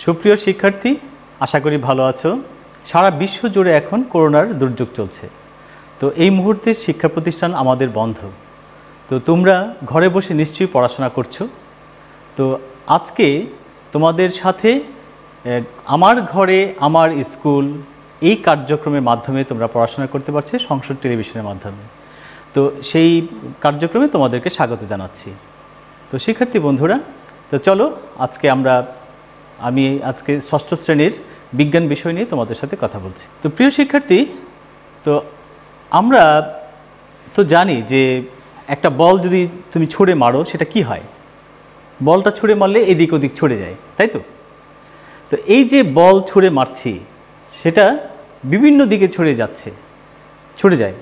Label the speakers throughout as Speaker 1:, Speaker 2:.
Speaker 1: সুপ্রিয় শিক্ষার্থী, আশা করি ভালো আছো। সারা বিশ্ব জুড়ে এখন করোনার দুর্যোগ চলছে। তো এই মুহূর্তে শিক্ষা প্রতিষ্ঠান আমাদের বন্ধ। তো তোমরা ঘরে বসে নিশ্চয়ই পড়াশোনা করছো। তো আজকে তোমাদের সাথে আমার ঘরে আমার স্কুল এই কার্যক্রমের মাধ্যমে তোমরা পড়াশোনা করতে পারছো সংসদ টেলিভিশনের মাধ্যমে। তো সেই কার্যক্রমে তোমাদেরকে স্বাগত জানাচ্ছি। তো শিক্ষার্থী বন্ধুরা, তো চলো আমি আজকে ষষ্ঠ শ্রেণীর বিজ্ঞান বিষয় নিয়ে তোমাদের সাথে কথা বলছি। তো প্রিয় শিক্ষার্থী, তো আমরা তো জানি যে একটা বল যদি তুমি ছুঁড়ে মারো সেটা কি হয়, বলটা ছুঁড়ে মারলে এদিক ওদিক ছুঁড়ে যায়, তাই তো? তো এই যে বল ছুঁড়ে মারছি সেটা বিভিন্ন দিকে ছুঁড়ে যায়।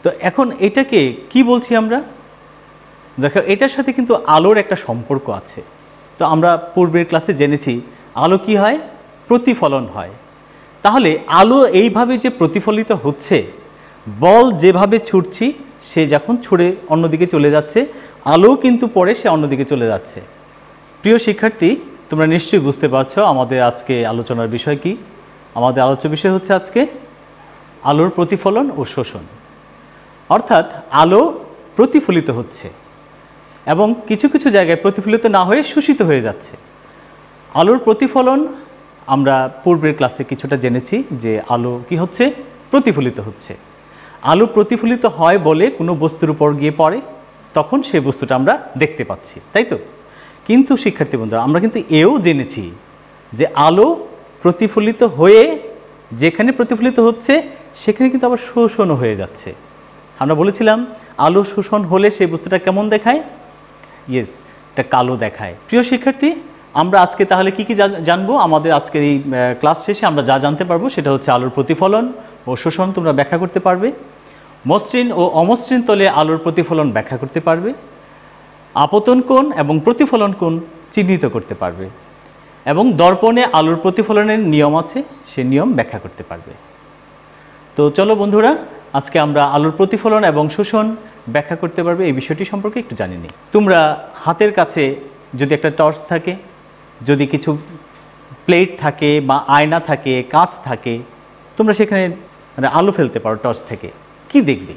Speaker 1: তো এখন এটাকে কি বলছি আমরা? দেখো, এটার সাথে কিন্তু আলোর একটা সম্পর্ক আছে। তো আমরা পূর্বের ক্লাসে জেনেছি আলো কি হয়? প্রতিফলন হয়। তাহলে আলো এইভাবে যে প্রতিফলিত হচ্ছে, বল যেভাবে ছুটছি সে যখন ছুঁড়ে অন্যদিকে চলে যাচ্ছে, আলো কিন্তু পরে সে অন্যদিকে চলে যাচ্ছে। প্রিয় শিক্ষার্থী, তোমরা নিশ্চয়ই বুঝতে পারছো আমাদের আজকে আলোচনার বিষয় কি। আমাদের আলোচ্য বিষয় হচ্ছে আজকে আলোর প্রতিফলন ও শোষণ। অর্থাৎ আলো প্রতিফলিত হচ্ছে এবং কিছু কিছু জায়গায় প্রতিফলিত না হয়ে শোষিত হয়ে যাচ্ছে। আলোর প্রতিফলন আমরা পূর্বের ক্লাসে কিছুটা জেনেছি যে আলো কি হচ্ছে? প্রতিফলিত হচ্ছে। আলো প্রতিফলিত হয় বলে কোনো বস্তুর উপর গিয়ে পড়ে, তখন সেই বস্তুটা আমরা দেখতে পাচ্ছি, তাই তো? কিন্তু শিক্ষার্থী বন্ধুরা, আমরা কিন্তু এও জেনেছি যে আলো প্রতিফলিত হয়ে যেখানে প্রতিফলিত হচ্ছে সেখানে কিন্তু আবার শোষণও হয়ে যাচ্ছে। আমরা বলেছিলাম আলো শোষণ হলে সেই বস্তুটা কেমন দেখায়? ইয়েস, এটা কালো দেখায়। প্রিয় শিক্ষার্থী, আমরা আজকে তাহলে কি জানবো? আমাদের আজকের এই ক্লাস শেষে আমরা যা জানতে পারবো সেটা হচ্ছে আলোর প্রতিফলন ও শোষণ তোমরা ব্যাখ্যা করতে পারবে, মসৃণ ও অমসৃণ তলে আলোর প্রতিফলন ব্যাখ্যা করতে পারবে, আপতন কোণ এবং প্রতিফলন কোণ চিহ্নিত করতে পারবে, এবং দর্পণে আলোর প্রতিফলনের নিয়ম আছে, সে নিয়ম ব্যাখ্যা করতে পারবে। তো চলো বন্ধুরা, আজকে আমরা আলোর প্রতিফলন এবং শোষণ ব্যাখ্যা করতে পারবে এই বিষয়টি সম্পর্কে একটু জানি নিই। তোমরা হাতের কাছে যদি একটা টর্চ থাকে, যদি কিছু প্লেট থাকে বা আয়না থাকে, কাঁচ থাকে, তোমরা সেখানে আলো ফেলতে পারো টর্চ থেকে। কি দেখবে?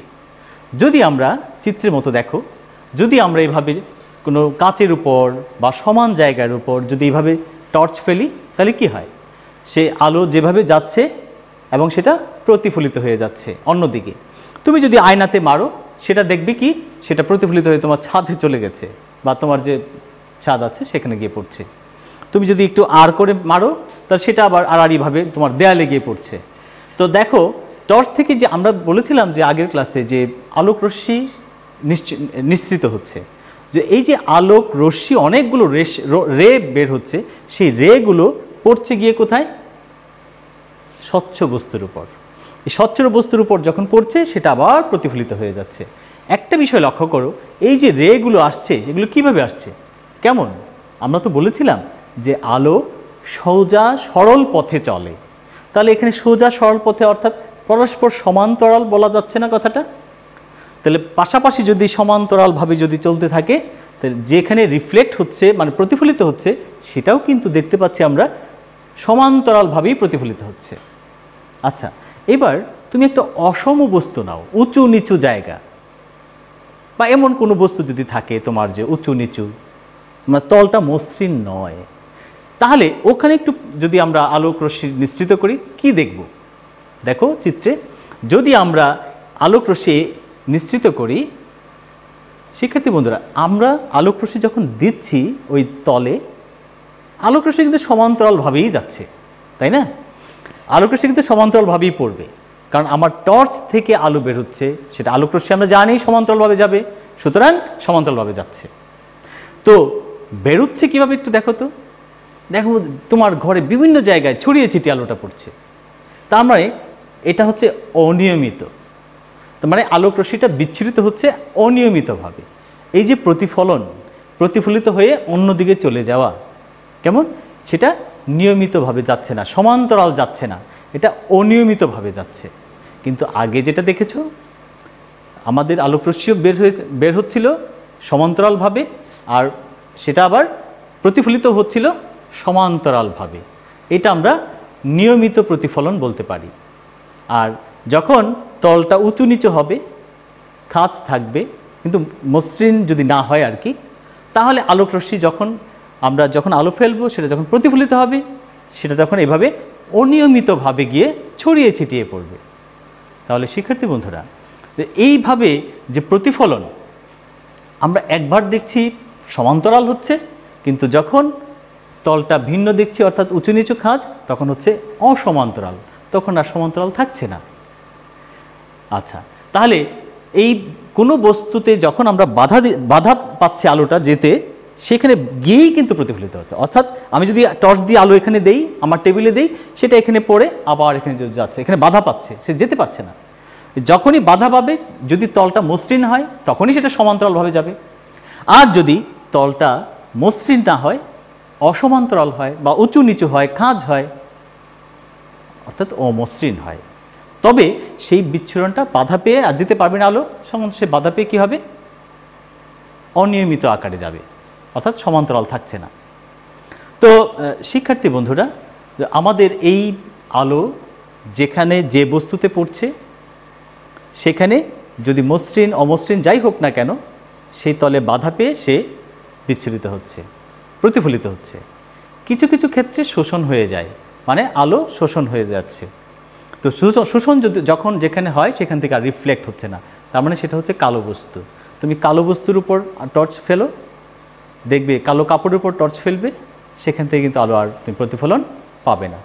Speaker 1: যদি আমরা চিত্রের মতো দেখো, যদি আমরা এইভাবে কোনো কাঁচের উপর বা সমান জায়গার উপর যদি এইভাবে টর্চ ফেলি, তাহলে কি হয়? সে আলো যেভাবে যাচ্ছে এবং সেটা প্রতিফলিত হয়ে যাচ্ছে অন্যদিকে। তুমি যদি আয়নাতে মারো, সেটা দেখবে কি? সেটা প্রতিফলিত হয়ে তোমার ছাদে চলে গেছে বা তোমার যে ছাদ আছে সেখানে গিয়ে পড়ছে। তুমি যদি একটু আর করে মারো, তাহলে সেটা আবার আড়াআড়িভাবে তোমার দেয়ালে গিয়ে পড়ছে। তো দেখো, টর্চ থেকে যে আমরা বলেছিলাম যে আগের ক্লাসে যে আলোক রশ্মি নিঃসৃত হচ্ছে, যে এই যে আলোক রশ্মি অনেকগুলো রে বের হচ্ছে, সেই রেগুলো পড়ছে গিয়ে কোথায়? স্বচ্ছ বস্তুর উপর। এই স্বচ্ছ বস্তুর উপর যখন পড়ছে সেটা আবার প্রতিফলিত হয়ে যাচ্ছে। একটা বিষয় লক্ষ্য করো, এই যে রেগুলো আসছে সেগুলো কিভাবে আসছে, কেমন? আমরা তো বলেছিলাম যে আলো সোজা সরল পথে চলে। তাহলে এখানে সোজা সরল পথে অর্থাৎ পরস্পর সমান্তরাল বলা যাচ্ছে না কথাটা? তাহলে পাশাপাশি যদি সমান্তরালভাবে যদি চলতে থাকে, তাহলে যেখানে রিফ্লেক্ট হচ্ছে মানে প্রতিফলিত হচ্ছে, সেটাও কিন্তু দেখতে পাচ্ছি আমরা সমান্তরালভাবেই প্রতিফলিত হচ্ছে। আচ্ছা, এবার তুমি একটা অসম বস্তু নাও, উঁচু নিচু জায়গা বা এমন কোনো বস্তু যদি থাকে তোমার যে উঁচু নিচু, মানে তলটা মসৃণ নয়, তাহলে ওখানে একটু যদি আমরা আলোক রশ্মি নিঃসৃত করি, কি দেখব? দেখো চিত্রে, যদি আমরা আলোক রশ্মি নিঃসৃত করি, শিক্ষার্থী বন্ধুরা, আমরা আলোক রশ্মি যখন দিচ্ছি ওই তলে, আলোক রশ্মি কিন্তু সমান্তরালভাবেই যাচ্ছে, তাই না? আলোক রশ্মি কিন্তু সমান্তরালভাবেই পড়বে, কারণ আমার টর্চ থেকে আলো বের হচ্ছে, সেটা আলোক রশ্মি আমরা জানি সমান্তরালভাবে যাবে, সুতরাং সমান্তরালভাবে যাচ্ছে। তো বেরোচ্ছে কীভাবে একটু দেখো তো। দেখো, তোমার ঘরে বিভিন্ন জায়গায় ছড়িয়ে ছিটিয়ে আলোটা পড়ছে, তার মানে এটা হচ্ছে অনিয়মিত। তার মানে আলোক রশ্মিটা বিচ্ছুরিত হচ্ছে অনিয়মিতভাবে। এই যে প্রতিফলিত হয়ে অন্যদিকে চলে যাওয়া, কেমন? সেটা নিয়মিতভাবে যাচ্ছে না, সমান্তরাল যাচ্ছে না, এটা অনিয়মিতভাবে যাচ্ছে। কিন্তু আগে যেটা দেখেছো, আমাদের আলোক রশ্মিও বের হচ্ছিল সমান্তরালভাবে, আর সেটা আবার প্রতিফলিত হচ্ছিল সমান্তরালভাবে। এটা আমরা নিয়মিত প্রতিফলন বলতে পারি। আর যখন তলটা উঁচু নিচু হবে, খাঁজ থাকবে কিন্তু মসৃণ যদি না হয় আর কি, তাহলে আলোক রশ্মি আমরা যখন আলো ফেলবো সেটা যখন প্রতিফলিত হবে, সেটা তখন এভাবে অনিয়মিতভাবে গিয়ে ছড়িয়ে ছিটিয়ে পড়বে। তাহলে শিক্ষার্থী বন্ধুরা, এইভাবে যে প্রতিফলন আমরা একবার দেখছি সমান্তরাল হচ্ছে, কিন্তু যখন তলটা ভিন্ন দেখছি অর্থাৎ উঁচু নিচু খাঁজ, তখন হচ্ছে অসমান্তরাল, তখন আর সমান্তরাল থাকছে না। আচ্ছা, তাহলে এই কোনো বস্তুতে যখন আমরা বাধা পাচ্ছি আলোটা যেতে, সেখানে গিয়েই কিন্তু প্রতিফলিত হচ্ছে। অর্থাৎ আমি যদি টর্চ দিয়ে আলো এখানে দেই, আমার টেবিলে দেই, সেটা এখানে পড়ে আবার এখানে যাচ্ছে, এখানে বাধা পাচ্ছে, সে যেতে পারছে না। যখনই বাধা পাবে, যদি তলটা মসৃণ হয় তখনই সেটা সমান্তরালভাবে যাবে, আর যদি তলটা মসৃণ না হয়, অসমান্তরাল হয় বা উঁচু নিচু হয়, খাঁজ হয়, অর্থাৎ অমসৃণ হয়, তবে সেই বিচ্ছুরণটা বাধা পেয়ে আর যেতে পারবে না আলো, সে বাধা পেয়ে কী হবে, অনিয়মিত আকারে যাবে, অর্থাৎ সমান্তরাল থাকছে না। তো শিক্ষার্থী বন্ধুরা, আমাদের এই আলো যেখানে যে বস্তুতে পড়ছে, সেখানে যদি মসৃণ অমসৃণ যাই হোক না কেন, সেই তলে বাধা পেয়ে সে বিচ্ছুরিত হচ্ছে, প্রতিফলিত হচ্ছে। কিছু কিছু ক্ষেত্রে শোষণ হয়ে যায়, মানে আলো শোষণ হয়ে যাচ্ছে। তো শোষণ যখন যেখানে হয় সেখান থেকে আর রিফ্লেক্ট হচ্ছে না, তার মানে সেটা হচ্ছে কালো বস্তু। তুমি কালো বস্তুর উপর টর্চ ফেলো, দেখবে কালো কাপড়ের উপর টর্চ ফেলবে, সেখান থেকে কিন্তু আলো আর তুমি প্রতিফলন পাবে না।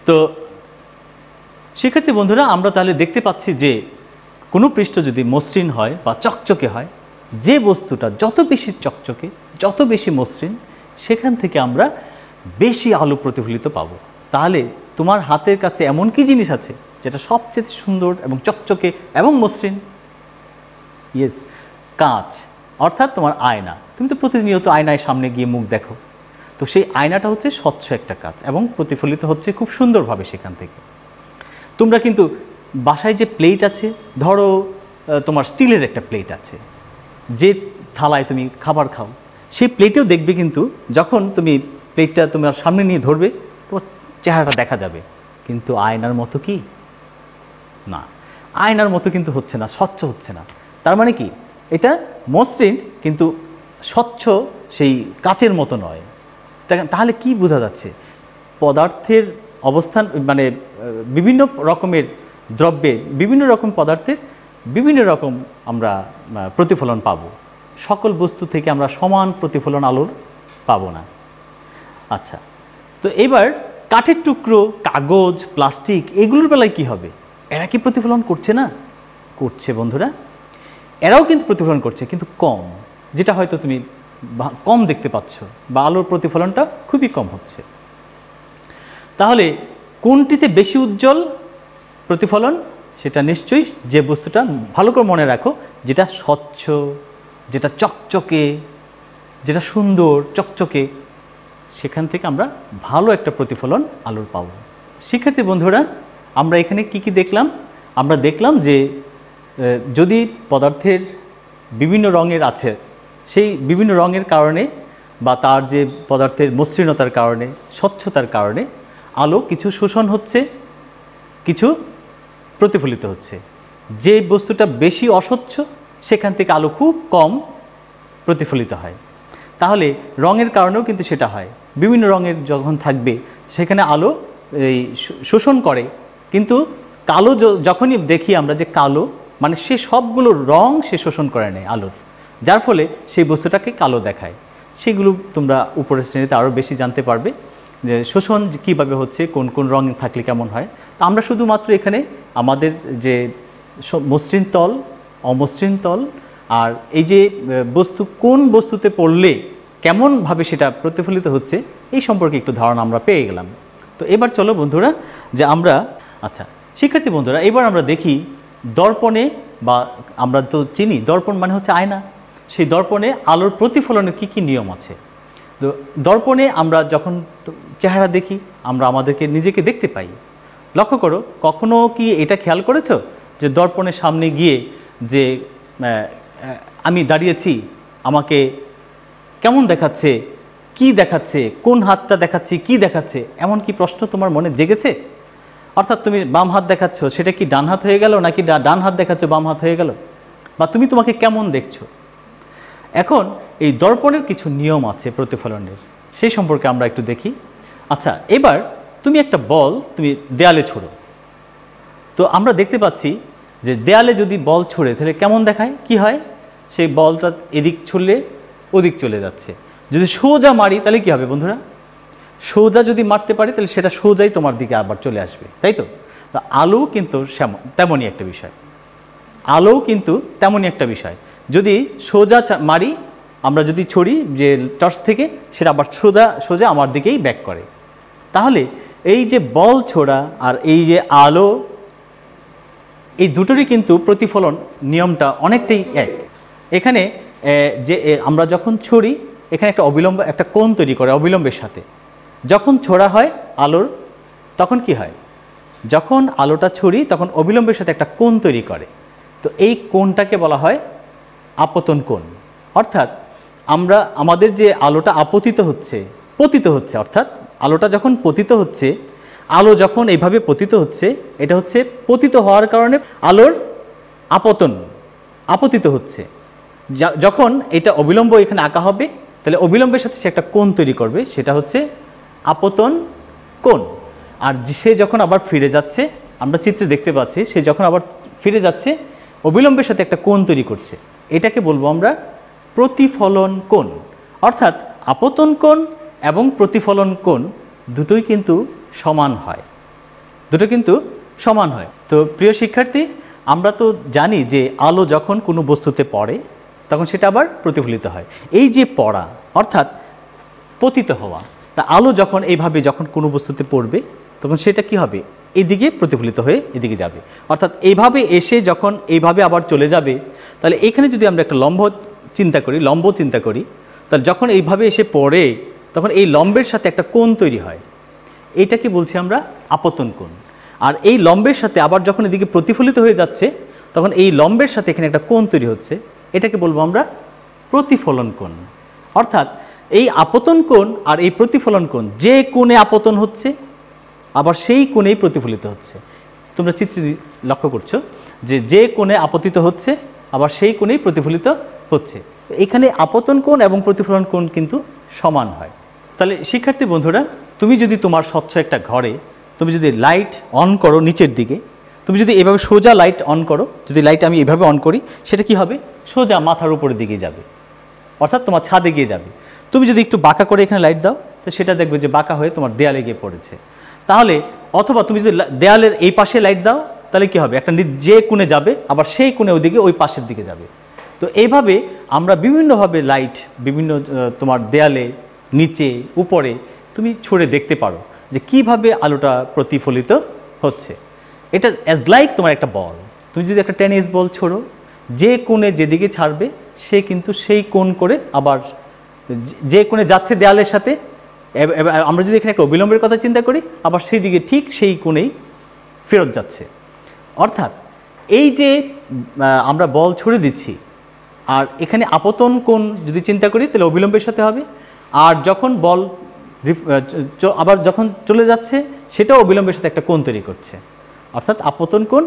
Speaker 1: তো শিক্ষার্থী বন্ধুরা, আমরা তাহলে দেখতে পাচ্ছি যে কোনো পৃষ্ঠ যদি মসৃণ হয় বা চকচকে হয়, যে বস্তুটা যত বেশি চকচকে, যত বেশি মসৃণ, সেখান থেকে আমরা বেশি আলো প্রতিফলিত পাবো। তাহলে তোমার হাতের কাছে এমন কি জিনিস আছে যেটা সবচেয়ে সুন্দর এবং চকচকে এবং মসৃণ? ইয়েস, কাঁচ, অর্থাৎ তোমার আয়না। তুমি তো প্রতিনিয়ত আয়নায় সামনে গিয়ে মুখ দেখো, তো সেই আয়নাটা হচ্ছে স্বচ্ছ একটা কাঁচ এবং প্রতিফলিত হচ্ছে খুব সুন্দরভাবে সেখান থেকে। তোমরা কিন্তু বাসায় যে প্লেট আছে, ধরো তোমার স্টিলের একটা প্লেট আছে, যে থালায় তুমি খাবার খাও, সেই প্লেটেও দেখবে কিন্তু যখন তুমি প্লেটটা তোমার সামনে নিয়ে ধরবে, তোমার চেহারাটা দেখা যাবে, কিন্তু আয়নার মতো কি না, আয়নার মতো কিন্তু হচ্ছে না, স্বচ্ছ হচ্ছে না। তার মানে কি, এটা মসৃণ কিন্তু স্বচ্ছ সেই কাচের মতো নয়। তাহলে কি বোঝা যাচ্ছে? পদার্থের অবস্থান, মানে বিভিন্ন রকমের দ্রব্যে বিভিন্ন রকম পদার্থের বিভিন্ন রকম আমরা প্রতিফলন পাব। সকল বস্তু থেকে আমরা সমান প্রতিফলন আলোর পাবো না। আচ্ছা, তো এবার কাঠের টুকরো, কাগজ, প্লাস্টিক, এগুলোর বেলায় কি হবে? এরা কি প্রতিফলন করছে না? করছে বন্ধুরা, এরাও কিন্তু প্রতিফলন করছে, কিন্তু কম, যেটা হয়তো তুমি কম দেখতে পাচ্ছ, বা আলোর প্রতিফলনটা খুবই কম হচ্ছে। তাহলে কোনটিতে বেশি উজ্জ্বল প্রতিফলন? সেটা নিশ্চয়ই যে বস্তুটা, ভালো করে মনে রাখো, যেটা স্বচ্ছ, যেটা চকচকে, যেটা সুন্দর চকচকে, সেখান থেকে আমরা ভালো একটা প্রতিফলন আলোর পাবো। শিক্ষার্থী বন্ধুরা, আমরা এখানে কি কি দেখলাম? আমরা দেখলাম যে যদি পদার্থের বিভিন্ন রঙের আছে, সেই বিভিন্ন রঙের কারণে বা তার যে পদার্থের মসৃণতার কারণে, স্বচ্ছতার কারণে আলো কিছু শোষণ হচ্ছে, কিছু প্রতিফলিত হচ্ছে। যে বস্তুটা বেশি অস্বচ্ছ, সেখান থেকে আলো খুব কম প্রতিফলিত হয়। তাহলে রঙের কারণেও কিন্তু সেটা হয়। বিভিন্ন রঙের যখন থাকবে, সেখানে আলো এই শোষণ করে, কিন্তু কালো যখনই দেখি আমরা যে কালো, মানে সে সবগুলো রং সে শোষণ করে নেয় আলোর, যার ফলে সেই বস্তুটাকে কালো দেখায়। সেগুলো তোমরা উপরের শ্রেণীতে আরও বেশি জানতে পারবে, যে শোষণ কীভাবে হচ্ছে, কোন কোন রং থাকলে কেমন হয়। তো আমরা শুধুমাত্র এখানে আমাদের যে মসৃণ তল, অমসৃণ তল, আর এই যে বস্তু কোন বস্তুতে পড়লে কেমনভাবে সেটা প্রতিফলিত হচ্ছে, এই সম্পর্কে একটু ধারণা আমরা পেয়ে গেলাম। তো এবার চলো বন্ধুরা, যে আমরা, আচ্ছা শিক্ষার্থী বন্ধুরা, এবার আমরা দেখি দর্পণে, বা আমরা তো চিনি দর্পণ মানে হচ্ছে আয়না, সেই দর্পণে আলোর প্রতিফলনের কি কি নিয়ম আছে। তো দর্পণে আমরা যখন চেহারা দেখি, আমরা আমাদেরকে নিজেকে দেখতে পাই। লক্ষ্য করো, কখনো কি এটা খেয়াল করেছো যে দর্পণের সামনে গিয়ে যে আমি দাঁড়িয়েছি, আমাকে কেমন দেখাচ্ছে কি দেখাচ্ছে, কোন হাতটা দেখাচ্ছে, কি দেখাচ্ছে, এমন কি প্রশ্ন তোমার মনে জেগেছে? অর্থাৎ তুমি বাম হাত দেখাচ্ছ, সেটা কি ডান হাত হয়ে গেল, নাকি ডান হাত দেখাচ্ছ বাম হাত হয়ে গেল, বা তুমি তোমাকে কেমন দেখছো? এখন এই দর্পণের কিছু নিয়ম আছে প্রতিফলনের, সেই সম্পর্কে আমরা একটু দেখি। আচ্ছা, এবার তুমি একটা বল তুমি দেয়ালে ছোড়ো, তো আমরা দেখতে পাচ্ছি যে দেয়ালে যদি বল ছোড়ে তাহলে কেমন দেখায়, কি হয়? সেই বলটা এদিক ছুড়লে ওদিক চলে যাচ্ছে। যদি সোজা মারি তাহলে কি হবে বন্ধুরা? সোজা যদি মারতে পারি তাহলে সেটা সোজাই তোমার দিকে আবার চলে আসবে, তাই তো? আলো কিন্তু তেমনই একটা বিষয়, আলো কিন্তু তেমনই একটা বিষয়। যদি সোজা মারি, আমরা যদি ছড়ি যে টর্চ থেকে, সেটা আবার সোজা আমার দিকেই ব্যাক করে। তাহলে এই যে বল ছোড়া আর এই যে আলো, এই দুটোরই কিন্তু প্রতিফলন নিয়মটা অনেকটাই এক। এখানে যে আমরা যখন ছড়ি, এখানে একটা কোণ তৈরি করে অবিলম্বের সাথে। যখন ছোড়া হয় আলোর, তখন কি হয়? যখন আলোটা ছড়ি তখন অবিলম্বের সাথে একটা কোণ তৈরি করে। তো এই কোণটাকে বলা হয় আপতন কোণ। অর্থাৎ আমাদের যে আলোটা পতিত হচ্ছে, অর্থাৎ আলোটা যখন পতিত হচ্ছে, আলো যখন এইভাবে পতিত হচ্ছে, এটা হচ্ছে পতিত হওয়ার কারণে আলোর আপতিত হচ্ছে। যখন এটা অবিলম্ব এখানে আঁকা হবে, তাহলে অবিলম্বের সাথে সে একটা কোণ তৈরি করবে, সেটা হচ্ছে আপতন কোণ। আর সে যখন আবার ফিরে যাচ্ছে, আমরা চিত্রে দেখতে পাচ্ছি, সে যখন আবার ফিরে যাচ্ছে অবিলম্বের সাথে একটা কোণ তৈরি করছে, এটাকে বলবো আমরা প্রতিফলন কোণ। অর্থাৎ আপতন কোণ এবং প্রতিফলন কোণ দুটোই কিন্তু সমান হয়, তো প্রিয় শিক্ষার্থী, আমরা তো জানি যে আলো যখন কোনো বস্তুতে পড়ে তখন সেটা আবার প্রতিফলিত হয়। এই যে পড়া অর্থাৎ পতিত হওয়া, তা আলো যখন যখন কোনো বস্তুতে পড়বে তখন সেটা কি হবে? এদিকে প্রতিফলিত হয়ে এদিকে যাবে। অর্থাৎ এইভাবে এসে যখন এইভাবে আবার চলে যাবে, তাহলে এখানে যদি আমরা একটা লম্ব চিন্তা করি, তাহলে যখন এইভাবে এসে পড়ে তখন এই লম্বের সাথে একটা কোণ তৈরি হয়, এইটাকে বলছি আমরা আপতন কোণ। আর এই লম্বের সাথে আবার যখন এদিকে প্রতিফলিত হয়ে যাচ্ছে, তখন এই লম্বের সাথে এখানে একটা কোণ তৈরি হচ্ছে, এটাকে বলবো আমরা প্রতিফলন কোণ। অর্থাৎ এই আপতন কোণ আর এই প্রতিফলন কোণ, যে কোণে আপতন হচ্ছে আবার সেই কোণেই প্রতিফলিত হচ্ছে। তোমরা চিত্রে লক্ষ্য করছো যে কোণে আপতিত হচ্ছে আবার সেই কোণেই প্রতিফলিত হচ্ছে। এখানে আপতন কোণ এবং প্রতিফলন কোণ কিন্তু সমান হয়। তাহলে শিক্ষার্থী বন্ধুরা, তুমি যদি তোমার স্বচ্ছ একটা ঘরে তুমি যদি লাইট অন করো নিচের দিকে, তুমি যদি এভাবে সোজা লাইট অন করো, যদি লাইট আমি এভাবে অন করি, সেটা কি হবে? সোজা মাথার উপরের দিকে যাবে, অর্থাৎ তোমার ছাদে গিয়ে যাবে। তুমি যদি একটু বাঁকা করে এখানে লাইট দাও, তো সেটা দেখবে যে বাঁকা হয়ে তোমার দেয়ালে গিয়ে পড়েছে। তাহলে অথবা তুমি যদি দেয়ালের এই পাশে লাইট দাও, তাহলে কি হবে? একটা যে কোণে যাবে আবার সেই কোণে ওইদিকে ওই পাশের দিকে যাবে। তো এইভাবে আমরা বিভিন্নভাবে লাইট বিভিন্ন তোমার দেয়ালে, নিচে, উপরে তুমি ছড়ে দেখতে পারো যে কিভাবে আলোটা প্রতিফলিত হচ্ছে। এটা অ্যাজ লাইক তোমার একটা বল, তুমি যদি একটা টেনিস বল ছোড়ো, যে কোণে যেদিকে ছাড়বে সে কিন্তু সেই কোণ করে আবার যে কোণে যাচ্ছে দেয়ালের সাথে, আমরা যদি এখানে একটা অবিলম্বের কথা চিন্তা করি, আবার সেই দিকে ঠিক সেই কোণেই ফেরত যাচ্ছে। অর্থাৎ এই যে আমরা বল ছুড়ে দিচ্ছি, আর এখানে আপতন কোণ যদি চিন্তা করি তাহলে অবিলম্বের সাথে হবে, আর যখন বল আবার যখন চলে যাচ্ছে সেটাও অবিলম্বের সাথে একটা কোণ তৈরি করছে, অর্থাৎ আপতন কোণ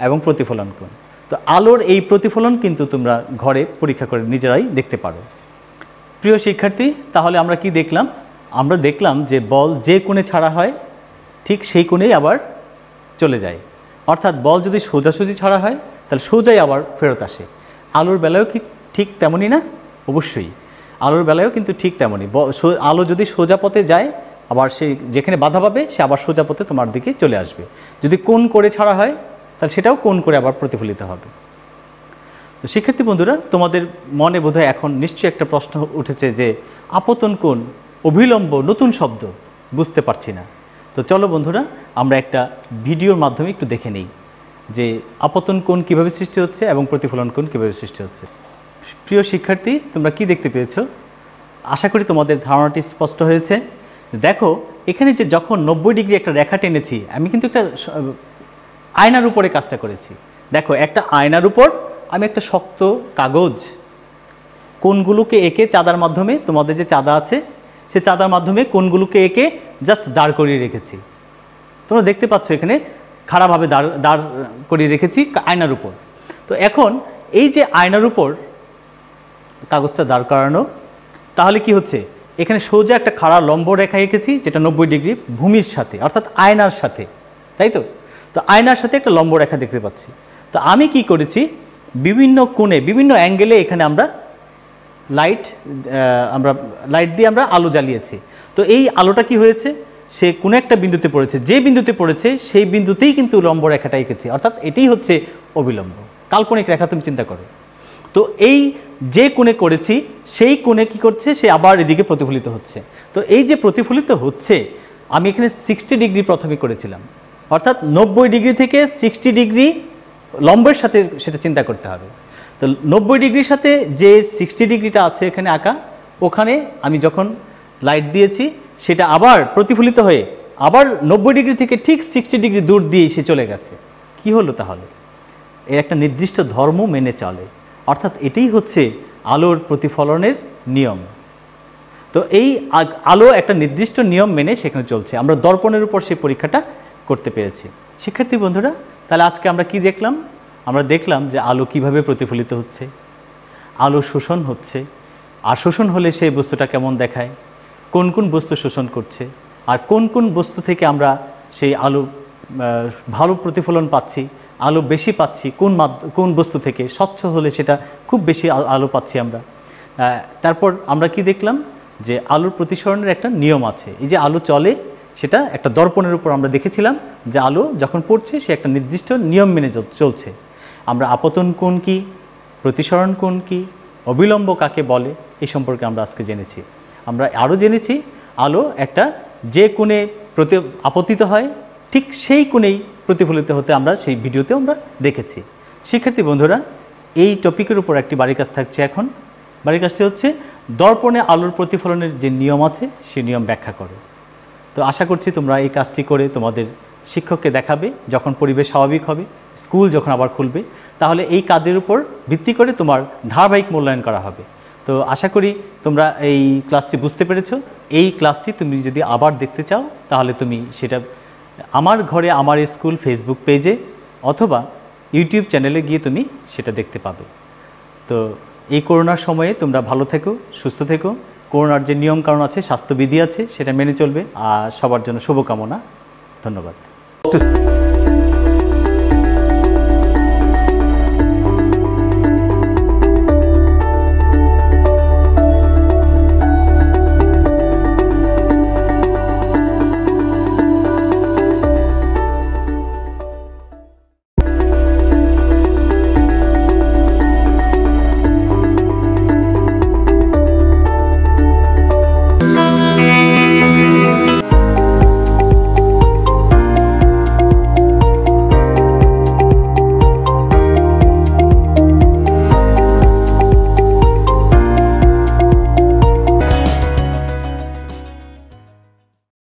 Speaker 1: এবং প্রতিফলন কোণ। তো আলোর এই প্রতিফলন কিন্তু তোমরা ঘরে পরীক্ষা করে নিজেরাই দেখতে পারো। প্রিয় শিক্ষার্থী, তাহলে আমরা কি দেখলাম? আমরা দেখলাম যে বল যে কোণে ছাড়া হয় ঠিক সেই কোণেই আবার চলে যায়। অর্থাৎ বল যদি সোজাসুজি ছাড়া হয় তাহলে সোজাই আবার ফেরত আসে। আলোর বেলায়ও কি ঠিক তেমনই না? অবশ্যই আলোর বেলায়ও কিন্তু ঠিক তেমনই। আলো যদি সোজা পথে যায়, আবার সে যেখানে বাধা পাবে সে আবার সোজা পথে তোমার দিকে চলে আসবে। যদি কোণ করে ছাড়া হয় তাহলে সেটাও কোণ করে আবার প্রতিফলিত হবে। তো শিক্ষার্থী বন্ধুরা, তোমাদের মনে বোধহয় এখন নিশ্চয়ই একটা প্রশ্ন উঠেছে যে আপতন কোণ, অভিলম্ব, নতুন শব্দ, বুঝতে পারছি না। তো চলো বন্ধুরা, আমরা একটা ভিডিওর মাধ্যমে একটু দেখে নেই যে আপতন কোণ কীভাবে সৃষ্টি হচ্ছে এবং প্রতিফলন কোণ কীভাবে সৃষ্টি হচ্ছে। প্রিয় শিক্ষার্থী, তোমরা কি দেখতে পেয়েছো? আশা করি তোমাদের ধারণাটি স্পষ্ট হয়েছে। দেখো এখানে যে যখন 90 ডিগ্রি একটা রেখা টেনেছি, আমি কিন্তু একটা আয়নার উপরে কাজটা করেছি। দেখো একটা আয়নার উপর আমি একটা শক্ত কাগজ কোণগুলোকে এঁকে চাঁদার মাধ্যমে, তোমাদের যে চাঁদা আছে সে চাঁদার মাধ্যমে কোণগুলোকে এঁকে জাস্ট দাঁড় করিয়ে রেখেছি। তোমরা দেখতে পাচ্ছ এখানে খাড়াভাবে দাঁড় করিয়ে রেখেছি আয়নার উপর। তো এখন এই যে আয়নার উপর কাগজটা দাঁড় করানো, তাহলে কি হচ্ছে, এখানে সোজা একটা খাড়া লম্ব রেখা এঁকেছি যেটা 90 ডিগ্রি ভূমির সাথে অর্থাৎ আয়নার সাথে, তাই তো? তো আয়নার সাথে একটা লম্ব রেখা দেখতে পাচ্ছি। তো আমি কি করেছি, বিভিন্ন কোণে বিভিন্ন অ্যাঙ্গেলে এখানে আমরা লাইট দিয়ে আমরা আলো জ্বালিয়েছি। তো এই আলোটা কি হয়েছে, সে কোনো একটা বিন্দুতে পড়েছে, যে বিন্দুতে পড়েছে সেই বিন্দুতেই কিন্তু লম্ব রেখাটা এঁকেছি, অর্থাৎ এটাই হচ্ছে অবিলম্ব কাল্পনিক রেখা। তুমি চিন্তা করো তো, এই যে কোণে করেছি সেই কোণে কি করছে, সে আবার এদিকে প্রতিফলিত হচ্ছে। তো এই যে প্রতিফলিত হচ্ছে, আমি এখানে 60 ডিগ্রি প্রথমে করেছিলাম, অর্থাৎ 90 ডিগ্রি থেকে 60 ডিগ্রি লম্বের সাথে সেটা চিন্তা করতে হবে। তো 90 ডিগ্রির সাথে যে 60 ডিগ্রিটা আছে এখানে আঁকা, ওখানে আমি যখন লাইট দিয়েছি সেটা আবার প্রতিফলিত হয়ে আবার 90 ডিগ্রি থেকে ঠিক 60 ডিগ্রি দূর দিয়ে সে চলে গেছে। কি হলো তাহলে, এর একটা নির্দিষ্ট ধর্ম মেনে চলে, অর্থাৎ এটাই হচ্ছে আলোর প্রতিফলনের নিয়ম। তো এই আলো একটা নির্দিষ্ট নিয়ম মেনে সেখানে চলছে। আমরা দর্পণের উপর সেই পরীক্ষাটা করতে পেরেছি। শিক্ষার্থী বন্ধুরা, তাহলে আজকে আমরা কি দেখলাম? আমরা দেখলাম যে আলো কিভাবে প্রতিফলিত হচ্ছে, আলো শোষণ হচ্ছে, আর শোষণ হলে সেই বস্তুটা কেমন দেখায়, কোন কোন বস্তু শোষণ করছে, আর কোন কোন বস্তু থেকে আমরা সেই আলো ভালো প্রতিফলন পাচ্ছি, আলো বেশি পাচ্ছি কোন বস্তু থেকে। স্বচ্ছ হলে সেটা খুব বেশি আলো পাচ্ছি আমরা। তারপর আমরা কি দেখলাম, যে আলোর প্রতিসরণের একটা নিয়ম আছে। এই যে আলো চলে সেটা একটা দর্পণের উপর আমরা দেখেছিলাম যে আলো যখন পড়ছে সে একটা নির্দিষ্ট নিয়ম মেনে চলছে। আমরা আপতন কোণ কি, প্রতিসরণ কোণ কি, অবিলম্ব কাকে বলে, এই সম্পর্কে আমরা আজকে জেনেছি। আমরা আরও জেনেছি আলো একটা যে কোণে আপতিত হয় ঠিক সেই কোণেই প্রতিফলিত হতে আমরা সেই ভিডিওতে আমরা দেখেছি। শিক্ষার্থী বন্ধুরা, এই টপিকের উপর একটি বাড়ির কাজ থাকছে এখন। বাড়ির কাজটি হচ্ছে দর্পণে আলোর প্রতিফলনের যে নিয়ম আছে সেই নিয়ম ব্যাখ্যা করো। তো আশা করছি তোমরা এই কাজটি করে তোমাদের শিক্ষককে দেখাবে যখন পরিবেশ স্বাভাবিক হবে, স্কুল যখন আবার খুলবে, তাহলে এই কাজের উপর ভিত্তি করে তোমার ধারাবাহিক মূল্যায়ন করা হবে। তো আশা করি তোমরা এই ক্লাসটি বুঝতে পেরেছো। এই ক্লাসটি তুমি যদি আবার দেখতে চাও তাহলে তুমি সেটা আমার ঘরে আমার স্কুল ফেসবুক পেজে অথবা ইউটিউব চ্যানেলে গিয়ে তুমি সেটা দেখতে পাবে। তো এই করোনার সময়ে তোমরা ভালো থেকো, সুস্থ থেকো। করোনার যে নিয়মকানুন আছে, স্বাস্থ্যবিধি আছে, সেটা মেনে চলবে। আর সবার জন্য শুভকামনা। ধন্যবাদ।